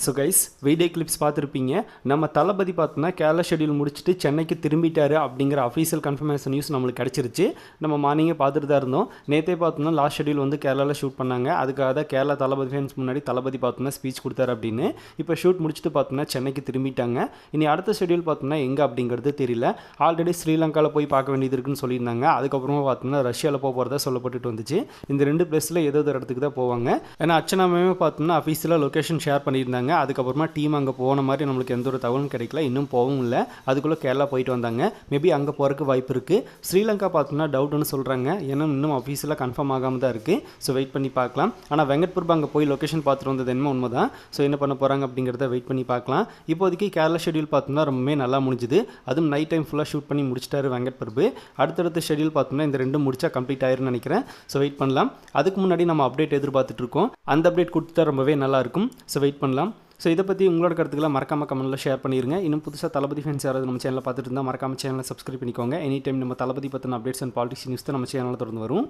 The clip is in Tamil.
ஸோ கைஸ் வீடியோ கிளிப்ஸ் பார்த்துருப்பீங்க. நம்ம தளபதி பார்த்தோன்னா கேரளா ஷெடியூல் முடிச்சுட்டு சென்னைக்கு திரும்பிட்டாரு அப்படிங்கிற அஃபீஷியல் கன்ஃபர்மேஷன் நியூஸ் நம்மளுக்கு கிடச்சிருச்சு. நம்ம மார்னிங்கே பார்த்துட்டு தான் இருந்தோம். நேற்றே பார்த்தோம்னா லாஸ்ட் ஷெடியூல் வந்து கேரளாவில் ஷூட் பண்ணாங்க. அதுக்காக தான் கேரளா தளபதி ஃபேன்ஸ் முன்னாடி தளபதி பார்த்தோன்னா ஸ்பீச் கொடுத்தாரு அப்படின்னு. இப்போ ஷூட் முடிச்சுட்டு பார்த்தோன்னா சென்னைக்கு திரும்பிட்டாங்க. இனி அடுத்த ஷெடியூல் பார்த்தோம்னா எங்கே அப்படிங்கிறது தெரியல. ஆல்ரெடி ஸ்ரீலங்காவில் போய் பார்க்க வேண்டியது இருக்குன்னு சொல்லியிருந்தாங்க. அதுக்கப்புறமா பார்த்தோம்னா ரஷ்யாவில் போகிறதா சொல்லப்பட்டு வந்துச்சு. இந்த ரெண்டு பிளேஸில் ஏதோ ஒரு இடத்துக்கு தான் போவாங்க. ஏன்னா அச்சனாமே பார்த்தோம்னா அஃபீஷியலாக லொக்கேஷன் ஷேர் பண்ணியிருந்தாங்க. அதுக்கப்புறமா டீம் அங்கே போன மாதிரி நம்மளுக்கு எந்த ஒரு தகவலும் கிடைக்கல. இன்னும் போகவும் இல்லை. அதுக்குள்ளே கேரளா போயிட்டு வந்தாங்க. மேபி அங்கே போகிறதுக்கு வாய்ப்பு இருக்குது. ஸ்ரீலங்கா பார்த்தோம்னா டவுட்னு சொல்கிறாங்க. ஏன்னா இன்னும் அஃபீஷியலாக கன்ஃபார்ம் ஆகாமல் தான் இருக்குது. ஸோ வெயிட் பண்ணி பார்க்கலாம். ஆனால் வெங்கட் பிரபு அங்கே போய் லொக்கேஷன் பார்த்துட்டு வந்தது என்ன உண்மை தான். ஸோ என்ன பண்ண போகிறாங்க அப்படிங்கிறத வெயிட் பண்ணி பார்க்கலாம். இப்போதைக்கு கேரளா ஷெடியூல் பார்த்தோம்னா ரொம்பவே நல்லா முடிஞ்சுது. அதுவும் நைட் டைம் ஃபுல்லாக ஷூட் பண்ணி முடிச்சிட்டாரு வெங்கட் பிரபு. அடுத்தடுத்த ஷெடியூல் பார்த்தோம்னா இந்த ரெண்டும் முடிச்சா கம்ப்ளீட் ஆயிருன்னு நினைக்கிறேன். ஸோ வெயிட் பண்ணலாம். அதுக்கு முன்னாடி நம்ம அப்டேட் எதிர்பார்த்துட்டு இருக்கோம். அந்த அப்டேட் கொடுத்துட்டா ரொம்பவே நல்லாயிருக்கும். ஸோ வெயிட் பண்ணலாம். ஸோ இதை பற்றி உங்களோட கருத்துக்களை மறக்காமல் கமெண்ட்டில் ஷேர் பண்ணிடுங்க. இன்னும் புதுசாக தளபதி ஃபேன்ஸ் யாராவது நம்ம சேனலில் பார்த்துட்டு இருந்தால் மறக்காம சேனலை சப்ஸ்கிரைப் பண்ணிக்கோங்க. எனி டைம் நம்ம தளபதி பற்றின அப்டேட்ஸ் அண்ட் பாலிடிக்ஸ் நியூஸ் தான் நம்ம சேனலில் தொடர்ந்து வரும்.